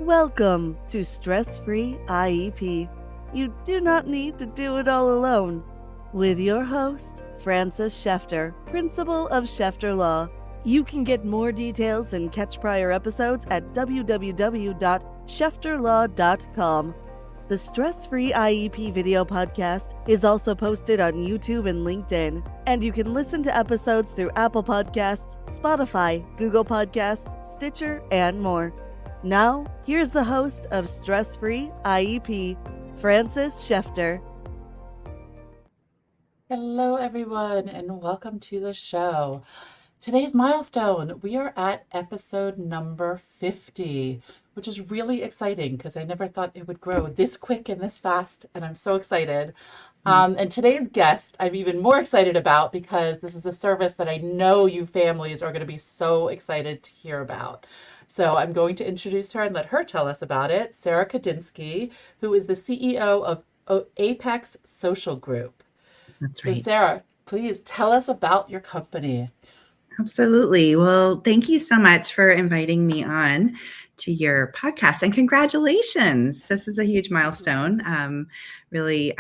Welcome to Stress-Free IEP. You do not need to do it all alone. With your host, Frances Schefter, Principal of Schefter Law. You can get more details and catch prior episodes at www.schefterlaw.com. The Stress-Free IEP video podcast is also posted on YouTube and LinkedIn, and you can listen to episodes through Apple Podcasts, Spotify, Google Podcasts, Stitcher, and more. Now, here's the host of Stress-Free IEP, Frances Schefter. Hello, everyone, and welcome to the show. Today's milestone, we are at episode number 50, which is really exciting because I never thought it would grow this quick and this fast, and I'm so excited. And today's guest, I'm even more excited about because this is a service that I know you families are going to be so excited to hear about. So I'm going to introduce her and let her tell us about it. Sarah Kodinsky, who is the CEO of Apex Social Group. That's right. So Sarah, please tell us about your company. Absolutely. Well, thank you so much for inviting me on to your podcast, and congratulations. This is a huge milestone. Really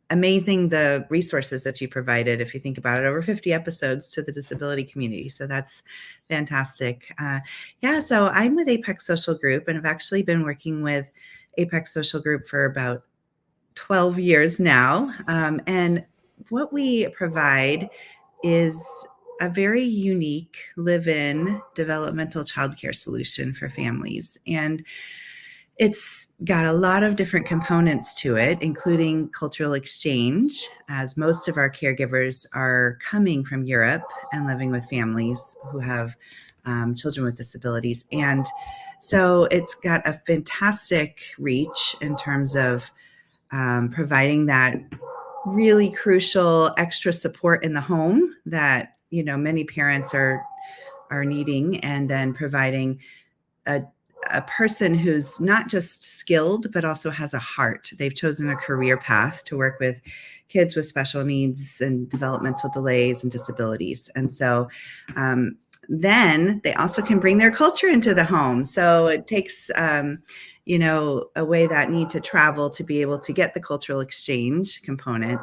amazing the resources that you provided, if you think about it, over 50 episodes to the disability community. So that's fantastic. So I'm with Apex Social Group, and I've actually been working with Apex Social Group for about 12 years now. And what we provide is a very unique live-in developmental childcare solution for families. And it's got a lot of different components to it, including cultural exchange, as most of our caregivers are coming from Europe and living with families who have children with disabilities. And so it's got a fantastic reach in terms of providing that really crucial extra support in the home that many parents are needing, and then providing a person who's not just skilled but also has a heart. They've chosen a career path to work with kids with special needs and developmental delays and disabilities, and so then they also can bring their culture into the home. So it takes away that need to travel to be able to get the cultural exchange component.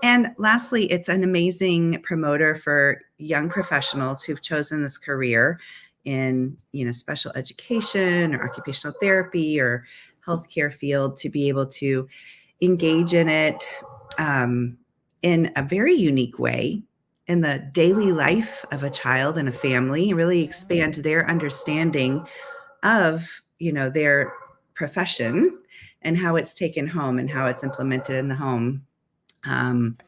And lastly, it's an amazing promoter for young professionals who've chosen this career in, special education or occupational therapy or healthcare field, to be able to engage in it in a very unique way in the daily life of a child and a family, and really expand their understanding of, their profession and how it's taken home and how it's implemented in the home. And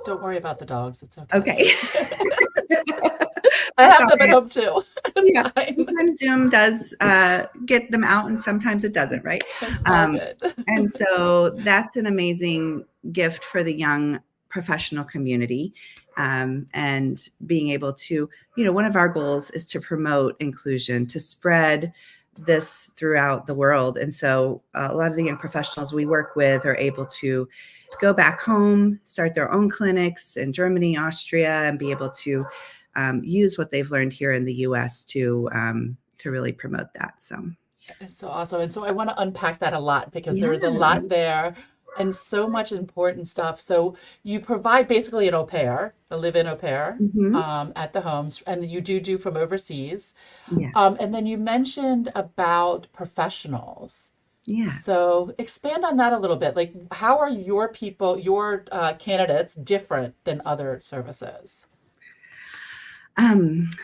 don't worry about the dogs. It's okay. Okay. I have them at home too. Fine. Sometimes Zoom does get them out, and sometimes it doesn't, right? It's all good. And so that's an amazing gift for the young professional community. And being able to, one of our goals is to promote inclusion, to spread this throughout the world. And so a lot of the young professionals we work with are able to go back home, start their own clinics in Germany, Austria, and be able to use what they've learned here in the US to really promote that. So it's so awesome. And so I want to unpack that a lot, because there is a lot there and so much important stuff. So you provide basically an au pair, a live-in au pair, at the homes, and you do from overseas. Yes. And then you mentioned about professionals. Yes. So expand on that a little bit. Like, how are your people, your candidates, different than other services?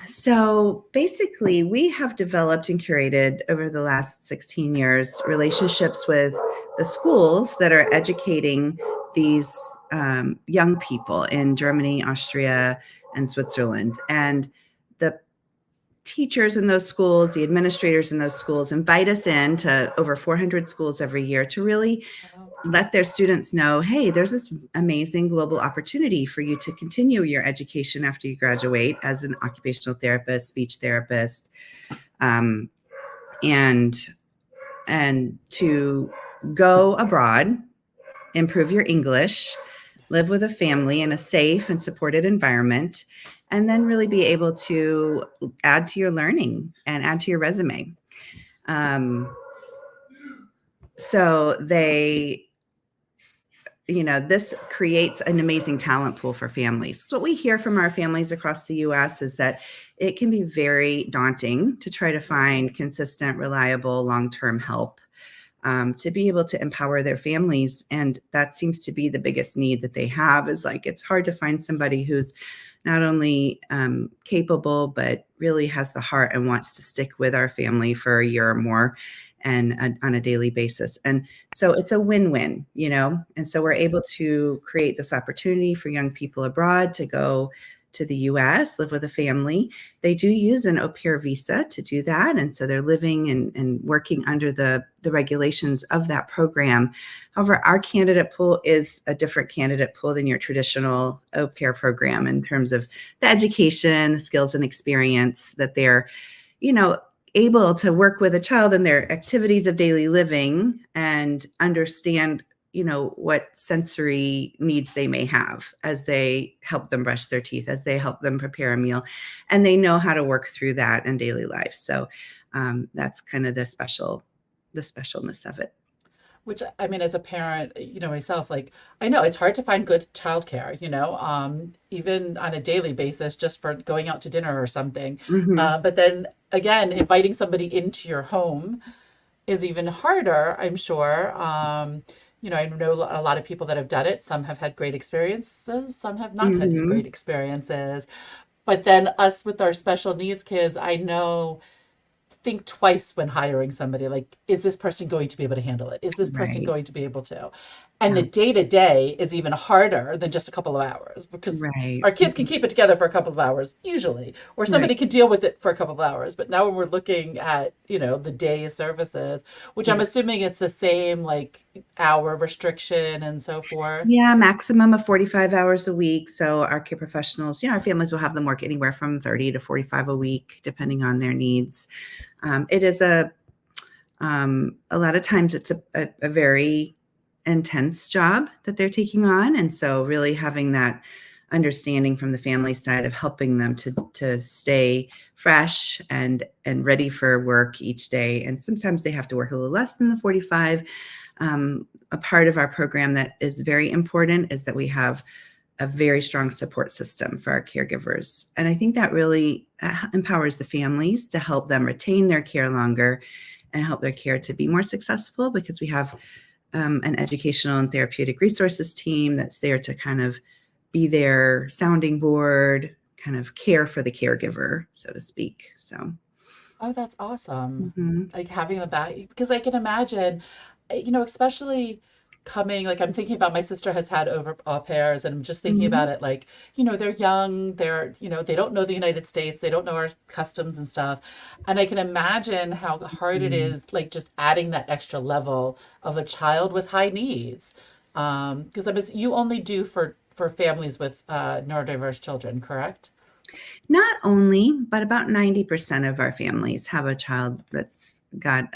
So basically, we have developed and curated over the last 16 years relationships with the schools that are educating these young people in Germany, Austria, and Switzerland. And the teachers in those schools, the administrators in those schools, invite us in to over 400 schools every year to really let their students know, hey, there's this amazing global opportunity for you to continue your education after you graduate as an occupational therapist, speech therapist, and to go abroad, improve your English, live with a family in a safe and supported environment, and then really be able to add to your learning and add to your resume. So this creates an amazing talent pool for families. So what we hear from our families across the US is that it can be very daunting to try to find consistent, reliable, long-term help to be able to empower their families. And that seems to be the biggest need that they have, is like, it's hard to find somebody who's not only capable, but really has the heart and wants to stick with our family for a year or more and on a daily basis. And so it's a win-win, and so we're able to create this opportunity for young people abroad to go to the US, live with a family. They do use an au pair visa to do that. And so they're living and working under the regulations of that program. However, our candidate pool is a different candidate pool than your traditional au pair program in terms of the education, the skills and experience that they're, able to work with a child in their activities of daily living and understand what sensory needs they may have as they help them brush their teeth, as they help them prepare a meal, and they know how to work through that in daily life. So that's kind of the specialness of it. Which, I mean, as a parent, myself, like, I know it's hard to find good childcare, even on a daily basis, just for going out to dinner or something. Mm-hmm. But then again, inviting somebody into your home is even harder, I'm sure. I know a lot of people that have done it. Some have had great experiences, some have not had Mm-hmm. great experiences. But then us with our special needs kids, I know, think twice when hiring somebody. Like, is this person going to be able to handle it? Is this person Right. going to be able to? And Yeah. the day to day is even harder than just a couple of hours, because Right. our kids can keep it together for a couple of hours usually, or somebody Right. can deal with it for a couple of hours. But now when we're looking at, the day services, which I'm Yeah. assuming it's the same, like, hour restriction and so forth. Yeah, maximum of 45 hours a week. So our care professionals, our families will have them work anywhere from 30 to 45 a week, depending on their needs. It is a lot of times it's a very intense job that they're taking on. And so really having that understanding from the family side of helping them to stay fresh and ready for work each day. And sometimes they have to work a little less than the 45. A part of our program that is very important is that we have a very strong support system for our caregivers. And I think that really empowers the families to help them retain their care longer and help their care to be more successful, because we have an educational and therapeutic resources team that's there to kind of be their sounding board, kind of care for the caregiver, so to speak. So, Oh, that's awesome. mhm. Like, having the back, because I can imagine, especially coming, like, I'm thinking about, my sister has had over au pairs, and I'm just thinking Mhm. about it, like, they're young, they don't know the United States, they don't know our customs and stuff. And I can imagine how hard it Yeah. is, like, just adding that extra level of a child with high needs. Because you only do for families with neurodiverse children, correct? Not only, but about 90% of our families have a child that's got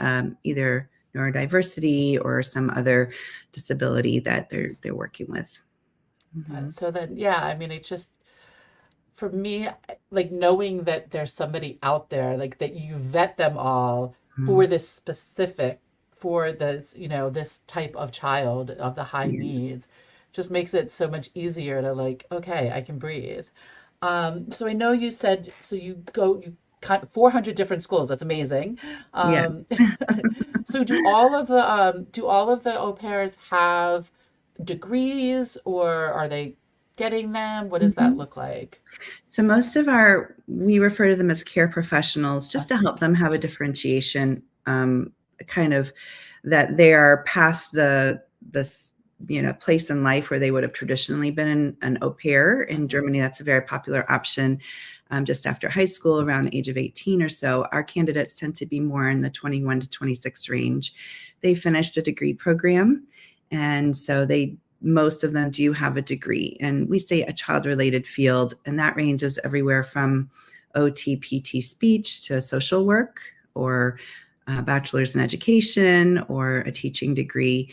either neurodiversity or some other disability that they're working with. Mhm. So then, yeah, I mean, it's just, for me, like, knowing that there's somebody out there, like, that you vet them all for Mhm. this specific, for this, this type of child of the high Yes. needs, just makes it so much easier to, like, okay, I can breathe. So I know you said, so you cut 400 different schools. That's amazing. Yes. Um, so do all of the au pairs have degrees, or are they getting them? What does that Mhm. look like? So we refer to them as care professionals, just to help them have a differentiation, kind of that they are past this place in life where they would have traditionally been an au pair. In Germany, that's a very popular option. Just after high school, around the age of 18 or so, our candidates tend to be more in the 21 to 26 range. They finished a degree program, and so most of them do have a degree, and we say a child-related field, and that ranges everywhere from OT, PT, speech to social work, or a bachelor's in education, or a teaching degree.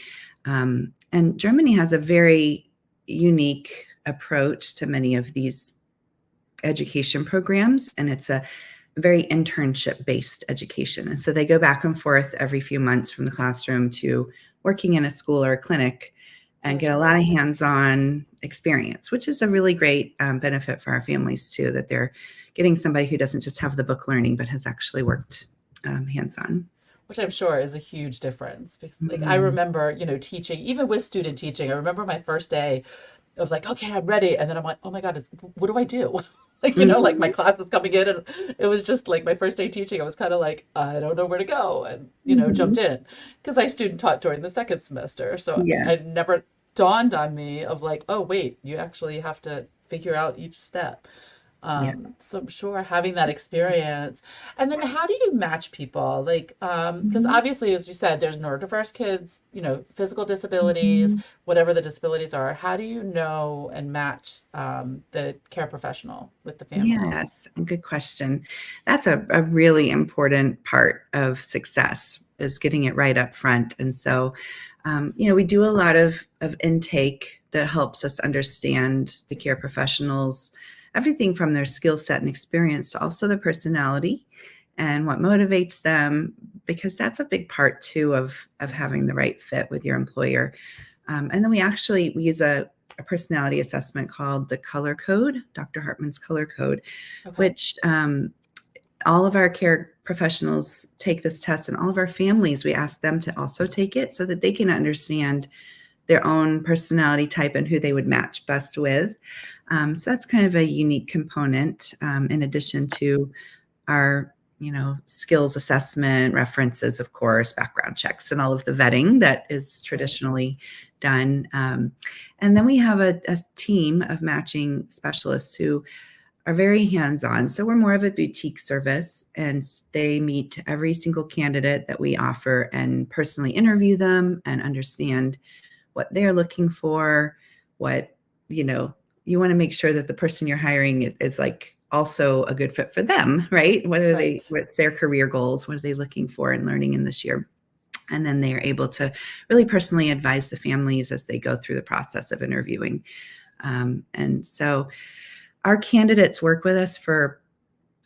And Germany has a very unique approach to many of these education programs, and it's a very internship-based education. And so they go back and forth every few months from the classroom to working in a school or a clinic and get a lot of hands-on experience, which is a really great benefit for our families too, that they're getting somebody who doesn't just have the book learning, but has actually worked hands-on. Which I'm sure is a huge difference. Because like I Mhm. remember, teaching, even with student teaching, I remember my first day of like, okay, I'm ready. And then I'm like, oh my God, what do I do? Like, like my Mhm. class is coming in and it was just like my first day teaching. I was kind of like, I don't know where to go. And, jumped Mhm. in because I student taught during the second semester. So it Yes. never dawned on me of like, oh, wait, you actually have to figure out each step. Yes. So I'm sure having that experience. And then how do you match people? Like, because Mhm. obviously, as you said, there's neurodiverse kids, physical disabilities, Mhm. whatever the disabilities are. How do you know and match the care professional with the family? Yes, a good question. That's a really important part of success is getting it right up front. And so, we do a lot of intake that helps us understand the care professionals, everything from their skill set and experience to also their personality and what motivates them, because that's a big part too of having the right fit with your employer. And then we use a personality assessment called the Color Code, Dr. Hartman's Color Code, Okay. which all of our care professionals take this test, and all of our families, we ask them to also take it so that they can understand their own personality type and who they would match best with. So that's kind of a unique component in addition to our skills assessment, references, of course, background checks, and all of the vetting that is Right. traditionally done. And then we have a team of matching specialists who are very hands-on. So we're more of a boutique service, and they meet every single candidate that we offer and personally interview them and understand what they're looking for, what, you want to make sure that the person you're hiring is like also a good fit for them, right? Right. What's their career goals? What are they looking for and learning in this year? And then they are able to really personally advise the families as they go through the process of interviewing. And so our candidates work with us for,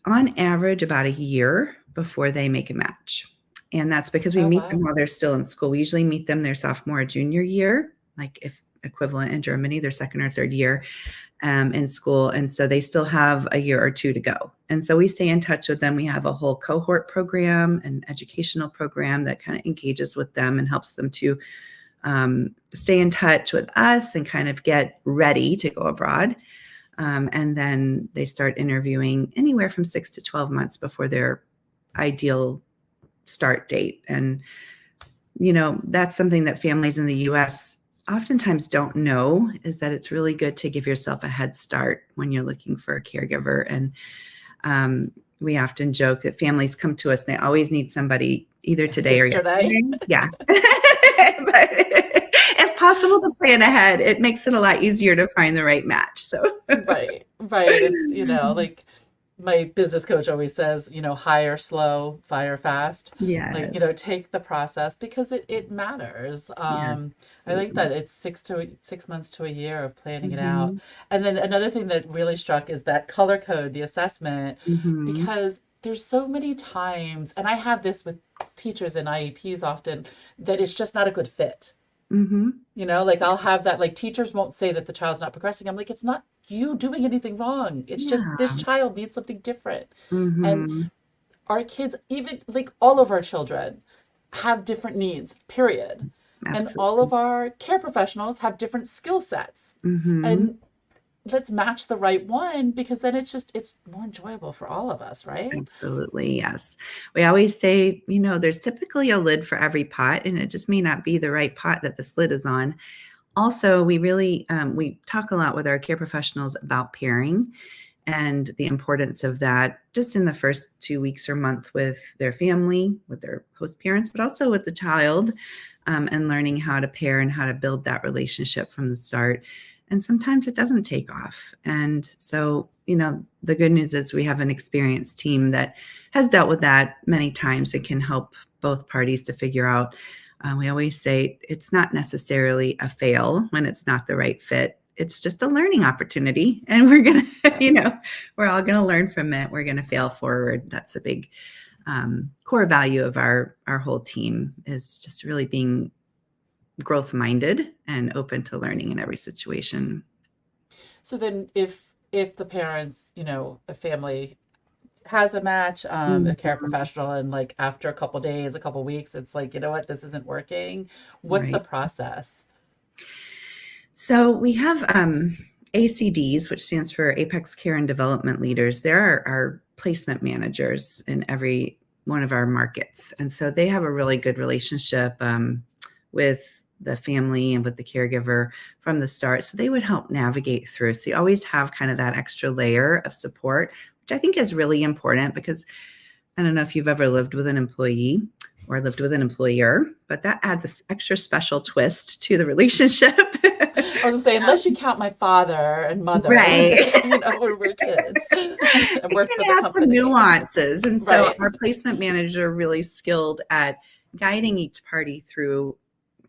on average, about a year before they make a match. And that's because we Oh, meet them wow. while they're still in school. We usually meet them their sophomore or junior year, like if equivalent in Germany, their second or third year in school. And so they still have a year or two to go. And so we stay in touch with them. We have a whole cohort program, an educational program that kind of engages with them and helps them to stay in touch with us and kind of get ready to go abroad. And then they start interviewing anywhere from 6 to 12 months before their ideal start date. And, that's something that families in the US oftentimes don't know, is that it's really good to give yourself a head start when you're looking for a caregiver. And we often joke that families come to us and they always need somebody either today or Yesterday. yesterday. Yeah. But if possible to plan ahead, it makes it a lot easier to find the right match. So Right. Right. It's, like my business coach always says, hire slow, fire fast. Like, yes. take the process because it matters. Yes, I like absolutely. that it's 6 months to a year of planning it out. Mhm, And then another thing that really struck is that color code, the assessment, mhm, because there's so many times, and I have this with teachers and IEPs often, that it's just not a good fit. mhm. Like I'll have that, like teachers won't say that the child's not progressing. I'm like, it's not you doing anything wrong. It's just Yeah. this child needs something different. And Mhm. our kids, even like all of our children, have different needs, period. And all Absolutely. of our care professionals have different skill sets. Mhm. And let's match the right one because then it's more enjoyable for all of us, right? Absolutely, yes. We always say, there's typically a lid for every pot, and it just may not be the right pot that this lid is on. Also, we really we talk a lot with our care professionals about pairing and the importance of that just in the first 2 weeks or month with their family, with their host parents, but also with the child, and learning how to pair and how to build that relationship from the start. And sometimes it doesn't take off. And so, the good news is we have an experienced team that has dealt with that many times and can help both parties to figure out. We always say it's not necessarily a fail when it's not the right fit. it's just a learning opportunity, and we're going to, we're all going to learn from it. We're going to fail forward. That's a big core value of our whole team, is just really being growth minded and open to learning in every situation. So then if the parents, a family has a match, a care professional, and like after a couple days, a couple weeks, it's like, you know what, this isn't working. What's the Right. process? So we have ACDs, which stands for Apex Care and Development Leaders. There are our placement managers in every one of our markets. And so they have a really good relationship with the family and with the caregiver from the start. So they would help navigate through. So you always have kind of that extra layer of support, which I think is really important, because I don't know if you've ever lived with an employee or lived with an employer, but that adds an extra special twist to the relationship. I was gonna say, unless you count my father and mother, Right. when we're kids, and worked for It the can add some company. nuances. And so Right. our placement manager are really skilled at guiding each party through.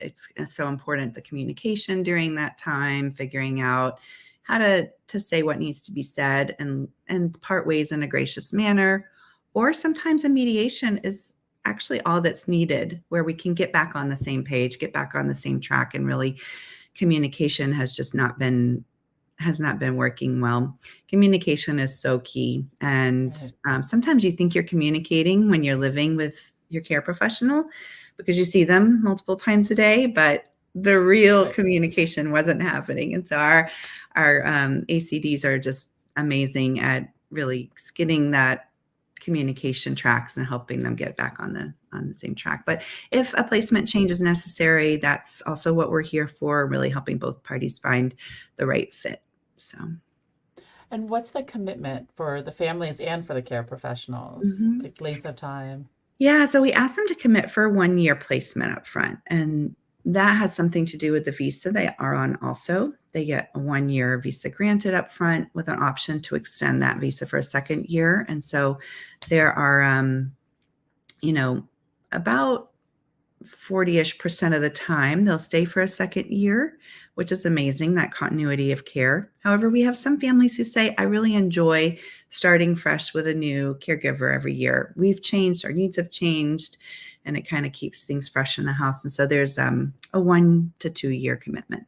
It's so important, the communication during that time, figuring out how to say what needs to be said, and part ways in a gracious manner. Or sometimes a mediation is actually all that's needed, where we can get back on the same page, get back on the same track, and really communication has not been working well. Communication is so key. And sometimes you think you're communicating when you're living with your care professional, because you see them multiple times a day, but the real communication wasn't happening. And so our ACDs are just amazing at really skidding that communication tracks and helping them get back on the same track. But if a placement change is necessary, that's also what we're here for, really helping both parties find the right fit. So. And what's the commitment for the families and for the care professionals? Like length of time? Yeah, so we asked them to commit for 1 year placement up front, and that has something to do with the visa they are on also. They get a 1 year visa granted up front with an option to extend that visa for a second year. And so there are, about 40-ish% of the time they'll stay for a second year, which is amazing, that continuity of care. However, we have some families who say, I really enjoy starting fresh with a new caregiver every year. We've changed, our needs have changed, and it kind of keeps things fresh in the house. And so there's a 1 to 2 year commitment.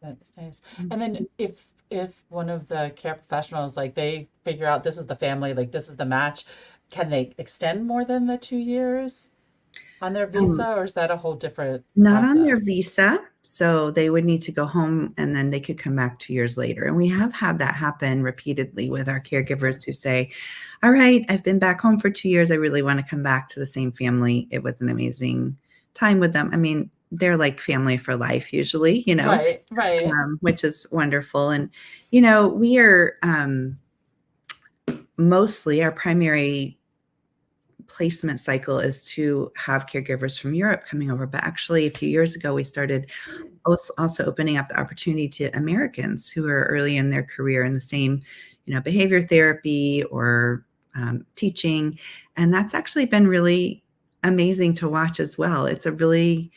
That's nice. And then if one of the care professionals, like they figure out this is the family, like this is the match, can they extend more than the 2 years on their visa, or is that a whole different Not process? on their visa. So they would need to go home, and then they could come back 2 years later. And we have had that happen repeatedly with our caregivers who say, all right, I've been back home for 2 years. I really want to come back to the same family. It was an amazing time with them. I mean, they're like family for life usually, Right. which is wonderful. And, we are mostly, our primary placement cycle is to have caregivers from Europe coming over. But actually, a few years ago, we started also opening up the opportunity to Americans who are early in their career in the same, behavior therapy or teaching. And that's actually been really amazing to watch as well. It's a really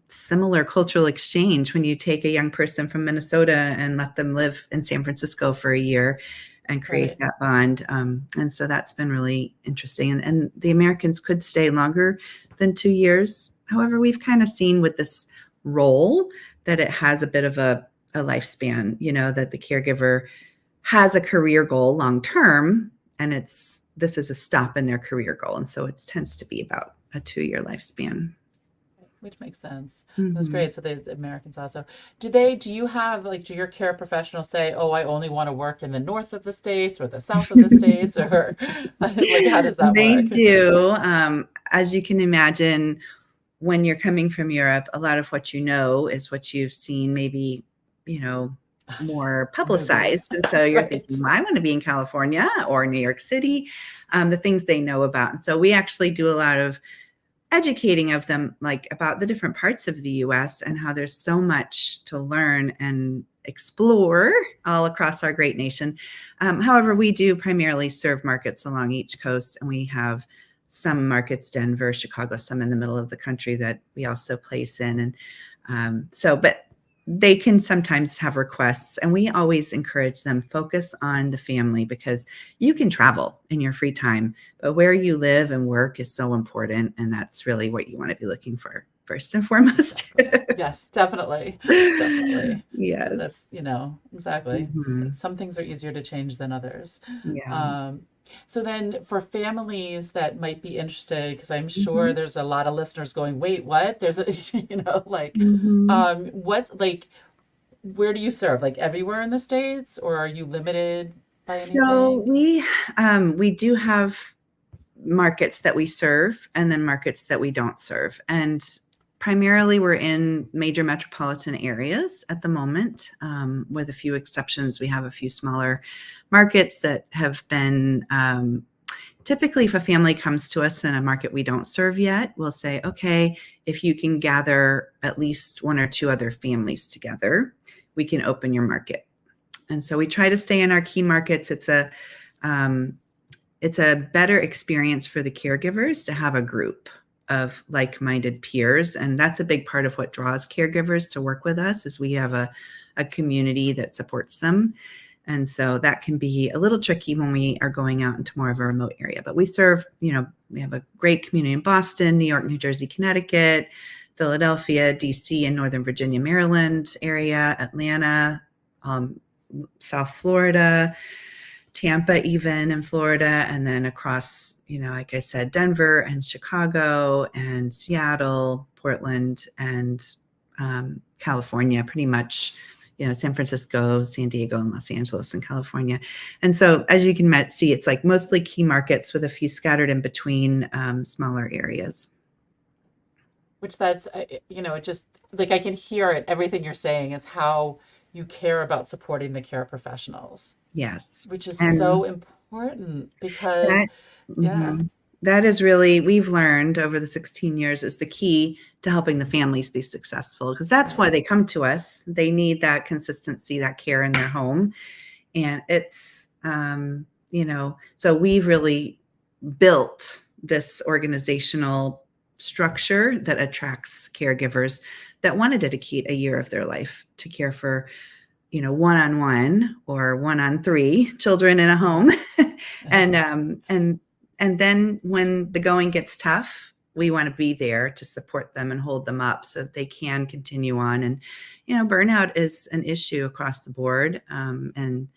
similar cultural exchange when you take a young person from Minnesota and let them live in San Francisco for a year and create that bond. And so that's been really interesting. And the Americans could stay longer than 2 years. However, we've kind of seen with this role that it has a bit of a lifespan, that the caregiver has a career goal long term, and this is a stop in their career goal. And so it tends to be about a 2 year lifespan. Which makes sense. That's great. So the Americans also, do you have, like, do your care professionals say, oh, I only want to work in the north of the States or the south of the States, or like, how does that They work? do. As you can imagine, when you're coming from Europe, a lot of what is what you've seen, maybe, more publicized. And so you're thinking, well, I want to be in California or New York City, the things they know about. And so we actually do a lot of educating of them, like, about the different parts of the US and how there's so much to learn and explore all across our great nation. However, we do primarily serve markets along each coast, and we have some markets, Denver, Chicago, some in the middle of the country that we also place in. And but they can sometimes have requests, and we always encourage them, focus on the family, because you can travel in your free time, but where you live and work is so important. And that's really what you want to be looking for first and foremost. Exactly. Yes, definitely. Definitely. Because Yes. that's, exactly. Mhm. Some things are easier to change than others. Yeah. Um, so then for families that might be interested, because I'm sure Mhm. there's a lot of listeners going, wait, what? There's a, Mhm. what's like, where do you serve? Like everywhere in the States, or are you limited by So anything? we do have markets that we serve, and then markets that we don't serve. And primarily we're in major metropolitan areas at the moment, with a few exceptions. We have a few smaller markets that have been, typically if a family comes to us in a market we don't serve yet, we'll say, okay, if you can gather at least one or two other families together, we can open your market. And so we try to stay in our key markets. Um, it's a better experience for the caregivers to have a group of like-minded peers, and that's a big part of what draws caregivers to work with us, is we have a community that supports them. And so that can be a little tricky when we are going out into more of a remote area. But we serve, we have a great community in Boston, New York, New Jersey, Connecticut, Philadelphia, DC, and Northern Virginia, Maryland area, Atlanta, South Florida, Tampa, even in Florida, and then across, like I said, Denver and Chicago and Seattle, Portland, and California, pretty much, San Francisco, San Diego, and Los Angeles in California. And so, as you can see, it's like mostly key markets with a few scattered in between, smaller areas. Which that's, it just, like, I can hear it. Everything you're saying is how you care about supporting the care professionals, Yes. which is so And important because, that, yeah, mhm. That is really, we've learned over the 16 years, is the key to helping the families be successful, because that's why right. they come to us. They need that consistency, that care in their home. And it's, so we've really built this organizational structure that attracts caregivers that want to dedicate a year of their life to care for, one-on-one or one-on-three children in a home. and and then when the going gets tough, we want to be there to support them and hold them up so that they can continue on. And burnout is an issue across the board, and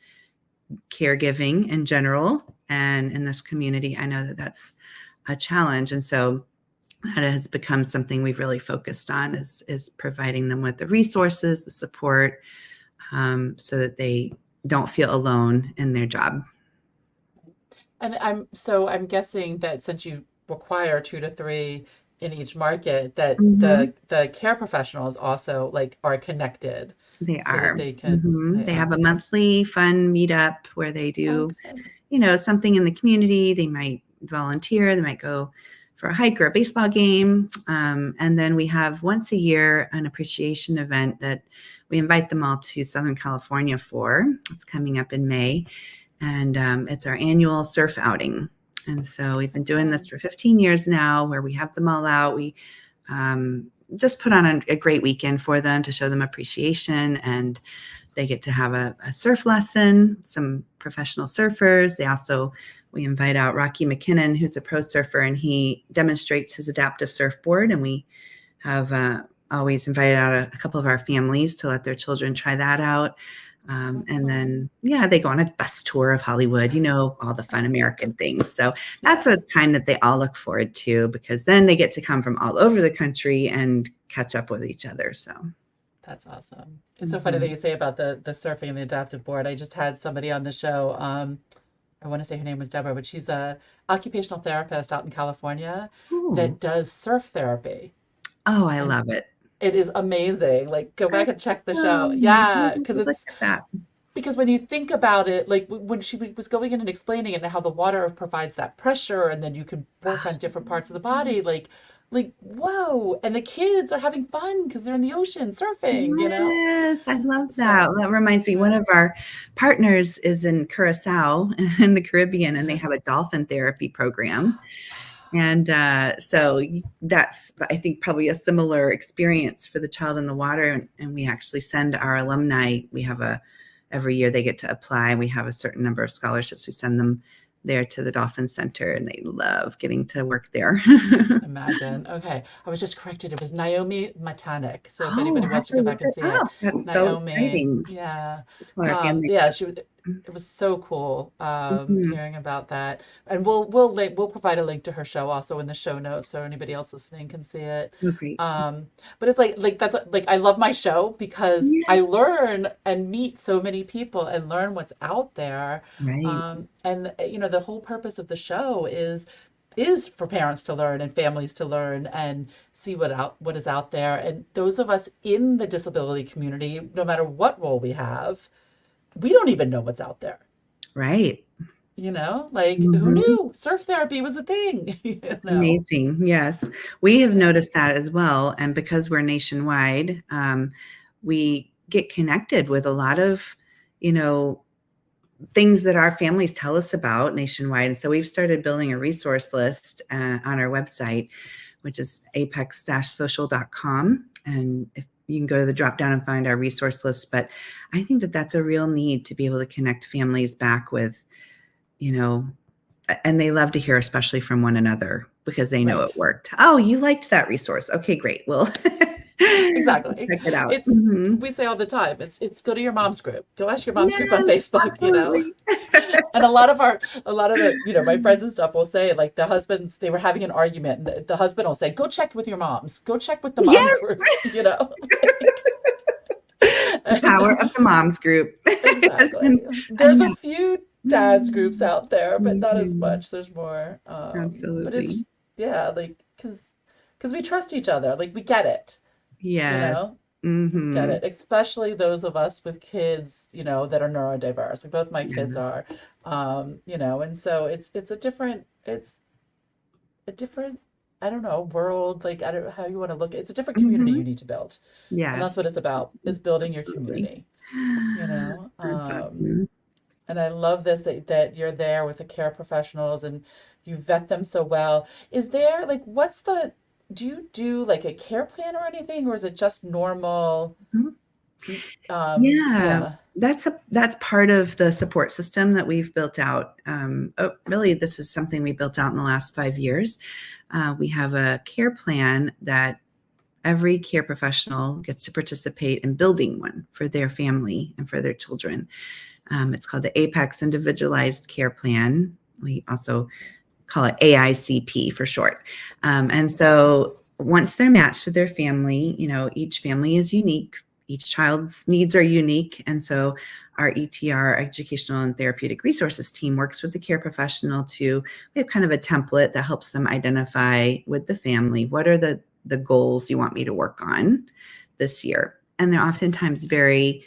caregiving in general, and in this community, I know that that's a challenge. And so that has become something we've really focused on, is providing them with the resources, the support, so that they don't feel alone in their job. And I'm guessing that since you require 2 to 3 in each market, that Mm-hmm. the care professionals also like are connected They so that are. they can, Mm-hmm. they They have a are. monthly fun meetup where they Oh, do, good. something in the community. They might volunteer, they might go for a hike or a baseball game. And then we have once a year an appreciation event that we invite them all to Southern California for. It's coming up in May. And it's our annual surf outing. And so we've been doing this Fun. for 15 years now, where we have them all out. We just put on a great weekend for them to show them appreciation, and they get to have a surf lesson, some professional surfers. We invite out Rocky McKinnon, who's a pro surfer, and he demonstrates his adaptive surfboard. And we have always invited out a couple of our families to let their children try that out. Oh, And fun. then, they go on a bus tour of Hollywood, all the fun American things. So that's Yeah, a time that they all look forward to, because then they get to come from all over the country and catch up with each other. So, that's awesome. It's so funny that mhm. you say about the surfing and the adaptive board. I just had somebody on the show. I want to say her name was Deborah, but she's a occupational therapist out in California Ooh. that does surf therapy. Oh, I And love it. it is amazing. Like, go back and check the show. Let Yeah, me because look it's at that. because when you think about it, like when she was going in and explaining it and how the water provides that pressure, and then you can work on different parts of the body, like whoa! And the kids are having fun because they're in the ocean surfing. Yes, I love that. So That reminds me, one yeah. of our partners is in Curacao in the Caribbean, and they have a dolphin therapy program. And so that's, I think, probably a similar experience for the Child in the Water. And we actually send our alumni, every year they get to apply. We have a certain number of scholarships. We send them there to the Dolphin Center, and they love getting to work there. Imagine. Okay. I was just corrected. It was Naomi Matanik. So if Oh, anybody I have wants to to go look back and it see it, up. That's so Naomi. exciting. Yeah. To our families. Yeah, it was so cool Mhm. hearing about that. And we'll provide a link to her show also in the show notes so anybody else listening can see it. Oh, great. But it's like that's like I love my show because Yeah. I learn and meet so many people and learn what's out there. Right. And the whole purpose of the show is for parents to learn and families to learn and see what is out there. And those of us in the disability community, no matter what role we have, we don't even know what's out there. Right. Like who Mhm. knew surf therapy was a thing? It's amazing. Yes. We have noticed that as well. And because we're nationwide, we get connected with a lot of, things that our families tell us about nationwide. And so we've started building a resource list on our website, which is apex-social.com. And if you can go to the drop down and find our resource list. But I think that that's a real need to be able to connect families back with, and they love to hear, especially from one another, because they know Right. it worked. Oh, you liked that resource. Okay, great. Well, Exactly. check it out. We say all the time, it's go to your mom's group. Go ask your mom's group on Yes, Facebook, absolutely. And a lot of the, my friends and stuff will say, like, the husbands, they were having an argument, and the husband will say, go check with your moms. Go check with the mom Yes. group, The power of the moms group. Exactly. There's a few dads groups out there, but not as much. There's more. But it's, Absolutely. yeah, like, because we trust each other. Like, we get it. Yes. Get it, especially those of us with kids, that are neurodiverse. Like both my kids Yes. are, and so it's a different, I don't know, world. Like I don't know how you want to look. It's a different community you need to build, and that's Yes. what it's about: is building your Absolutely. community. That's awesome. And I love this that you're there with the care professionals and you vet them so well. Is there like do you do like a care plan or anything, or is it just normal? Mhm. Yeah, Yeah. that's part of the support system that we've built out. Really, this is something we built out in the last 5 years. We have a care plan that every care professional gets to participate in building one for their family and for their children. It's called the Apex Individualized Care Plan. We also call it AICP for short. And so once they're matched to their family, each family is unique. Each child's needs are unique. And so our ETR, Educational and Therapeutic Resources team, works with the care professional we have kind of a template that helps them identify with the family, what are the goals you want me to work on this year? And they're oftentimes very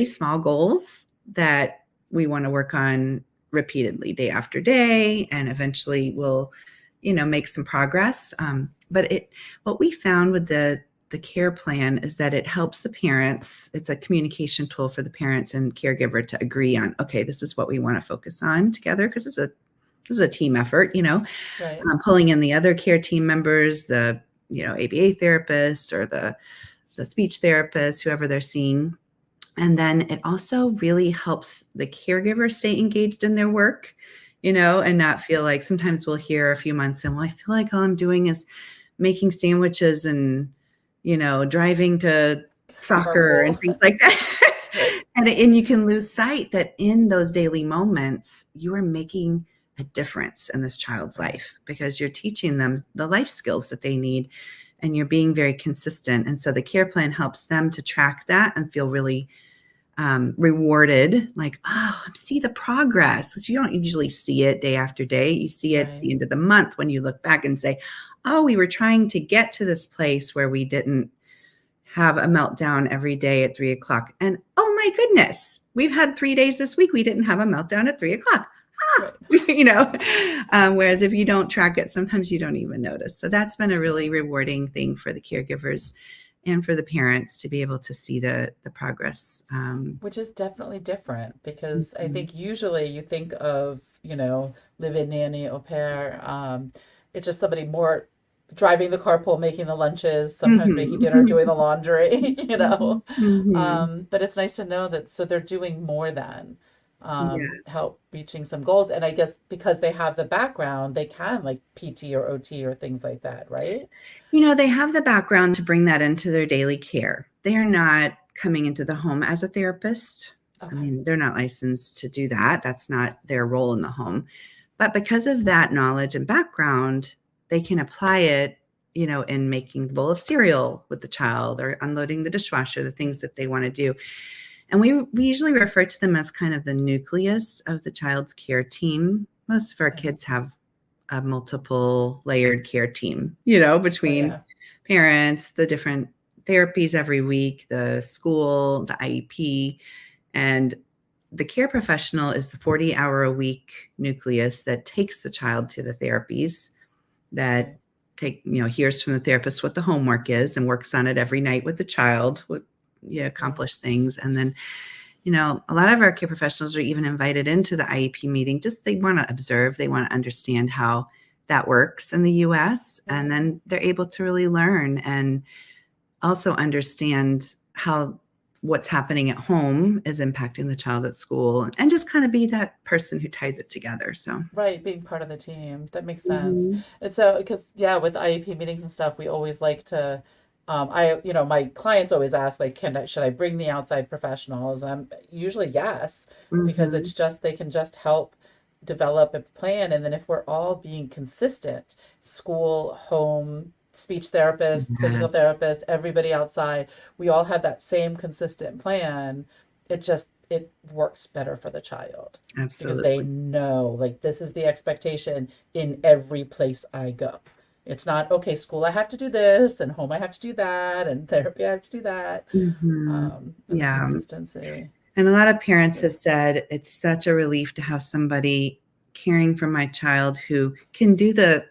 small goals that we want to work on repeatedly day after day, and eventually we'll, make some progress. But what we found with the care plan is that it helps the parents. It's a communication tool for the parents and caregiver to agree on, okay, this is what we want to focus on together, because this is a team effort, Right. Pulling in the other care team members, the, ABA therapists or the speech therapist, whoever they're seeing. And then it also really helps the caregiver stay engaged in their work, and not feel like sometimes we'll hear a few months and, well, I feel like all I'm doing is making sandwiches and, driving to soccer and Carpool. things like that. Right. And you can lose sight that in those daily moments, you are making a difference in this child's life, because you're teaching them the life skills that they need, and you're being very consistent. And so the care plan helps them to track that and feel really rewarded, like, oh, I see the progress. Because you don't usually see it day after day. You see it at the end of the month when you look back and say, oh, we were trying to get to this place where we didn't have a meltdown every day at 3:00. And oh my goodness, we've had 3 days this week. We didn't have a meltdown at 3:00. Whereas if you don't track it, sometimes you don't even notice. So that's been a really rewarding thing for the caregivers and for the parents to be able to see the progress. Which is definitely different because I think usually you think of, live-in nanny, au pair. It's just somebody more driving the carpool, making the lunches, sometimes making dinner, doing the laundry, Mhm. Mhm. But it's nice to know that so they're doing more than Yes. help reaching some goals. And I guess because they have the background, they can like PT or OT or things like that, right? They have the background to bring that into their daily care. They are not coming into the home as a therapist. I Okay. mean, they're not licensed to do that. That's not their role in the home. But because of that knowledge and background, they can apply it, in making the bowl of cereal with the child or unloading the dishwasher, the things that they want to do. And we usually refer to them as kind of the nucleus of the child's care team. Most of our Okay. kids have a multiple layered care team, Oh between yeah. parents, the different therapies every week, the school, the IEP, and the care professional is the 40-hour-a-week nucleus that takes the child to the therapies, that Right. hears from the therapist what the homework is and works on it every night with the child, with Right. accomplish things. And then a lot of our care professionals are even invited into the IEP meeting. Just they want to observe, they want to understand how that works in the US. And Yeah. then they're able to really learn and also understand how what's happening at home is impacting the child at school, and just kind of be that person who ties it together. So, Right, being part of the team. That makes sense. mhm. And so, because yeah, with IEP meetings and stuff, we always like to, my clients always ask, like, should I bring the outside professionals? And I'm usually yes, because Mhm. it's just, they can just help develop a plan. And then if we're all being consistent, school, home, speech therapist, physical Yes, therapist, everybody outside, we all have that same consistent plan. It works better for the child because they absolutely. know like this is the expectation in every place I go. It's not okay, school I have to do this and home I have to do that and therapy I have to do that. Mhm. And the Yeah. consistency. And a lot of It's parents have good. said it's such a relief to have somebody caring for my child who can do the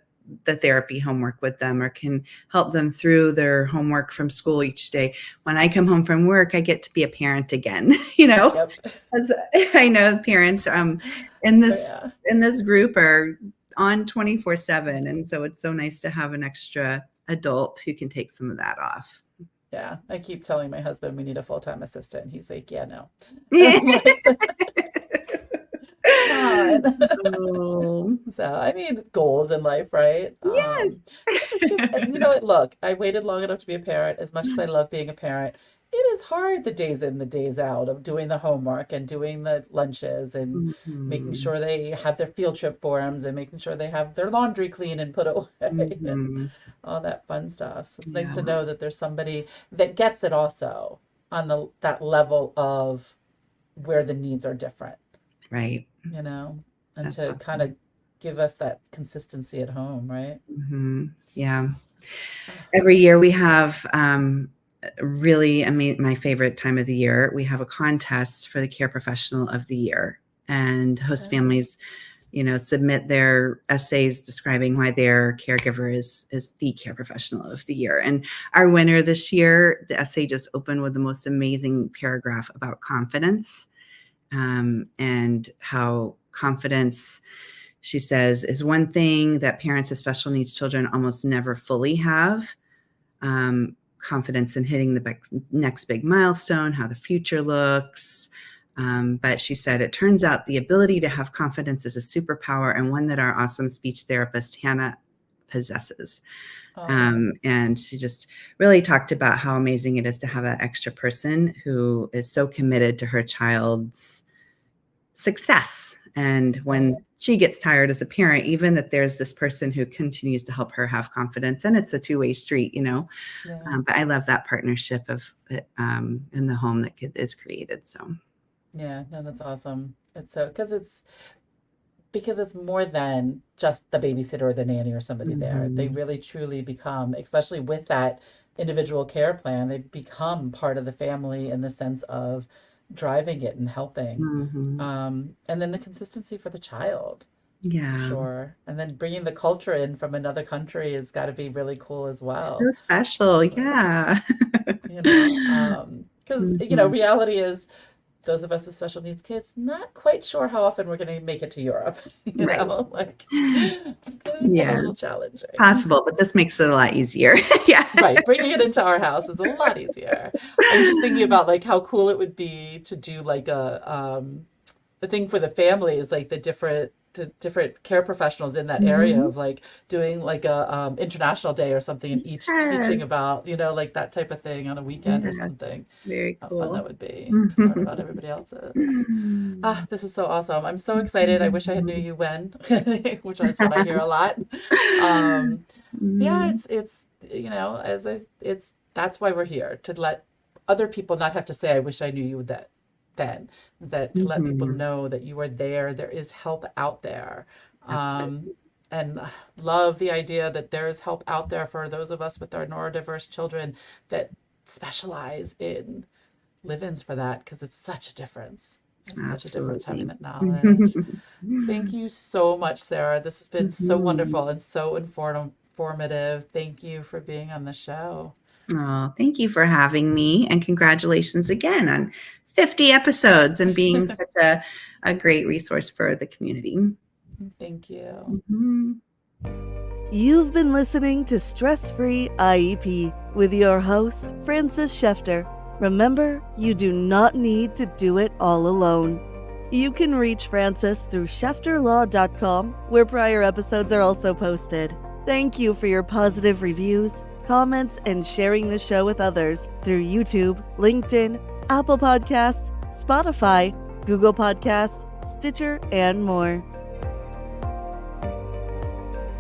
therapy homework with them or can help them through their homework from school each day. When I come home from work, I get to be a parent again, Yep. as I know parents in Oh this yeah. in this group are on 24/7, and so it's so nice to have an extra adult who can take some of that off. Yeah. I keep telling my husband we need a full-time assistant. He's like, yeah, no. And I'm like, come on. Oh, So, I mean, goals in life, right? yes. Because you know what? Look, I waited long enough to be a parent. As much as I love being a parent, it is hard the days in, the days out of doing the homework and doing the lunches and making Mhm, sure they have their field trip forms and making sure they have their laundry clean and put away and mhm. all that fun stuff. So it's nice to Yeah, know that there's somebody that gets it also on the that level of where the needs are different, right. you know, and That's to kind of awesome. give us that consistency at home, right? Mhm. Yeah. Oh, Every year we have, really, I mean, my favorite time of the year, we have a contest for the care professional of the year, and host okay. families, submit their essays describing why their caregiver is the care professional of the year. And our winner this year, the essay just opened with the most amazing paragraph about confidence, and how confidence, she says, is one thing that parents of special needs children almost never fully have. Confidence in hitting the next big milestone, how the future looks. But she said, it turns out the ability to have confidence is a superpower and one that our awesome speech therapist, Hannah, possesses. Oh, And she just really talked about how amazing it is to have that extra person who is so committed to her child's success. And when right. she gets tired as a parent, even that there's this person who continues to help her have confidence, and it's a two-way street. Yeah. But I love that partnership of in the home that is created. So, Yeah. No, that's awesome. It's so because it's more than just the babysitter or the nanny or somebody there. They mhm, really truly become, especially with that individual care plan, they become part of the family in the sense of driving it and helping. mhm. And then the consistency for the child, I'm Yeah, sure. And then bringing the culture in from another country has got to be really cool as so well. special. So, Yeah. because, Mhm, reality is those of us with special needs kids, not quite sure how often we're going to make it to Europe. Right. Like, it's a little Yes. challenging. Possible, but this makes it a lot easier. Yeah. Right, bringing it into our house is a lot easier. I'm just thinking about like how cool it would be to do like the thing for the families, like the different care professionals in that area of like doing like a international day or something, and each teaching Yes. about, like that type of thing on a weekend or Yes. something. Very How cool. fun that would be to learn about everybody else's. This is so awesome. I'm so excited. I wish I had knew you when, which is what I hear a lot. Yeah, that's why we're here, to let other people not have to say, I wish I knew you then, that to let people know that you are there. There is help out there. Absolutely. And love the idea that there is help out there for those of us with our neurodiverse children that specialize in live-ins for that, because it's such a difference. It's such a difference having that knowledge. Thank you so much, Sarah. This has been so wonderful and so informative. Thank you for being on the show. Oh, thank you for having me, and congratulations again on 50 episodes and being such a great resource for the community. Thank you. You've been listening to Stress Free IEP with your host, Frances Schefter. Remember, you do not need to do it all alone. You can reach Frances through schefterlaw.com, where prior episodes are also posted. Thank you for your positive reviews, comments, and sharing the show with others through YouTube, LinkedIn, Apple Podcasts, Spotify, Google Podcasts, Stitcher, and more.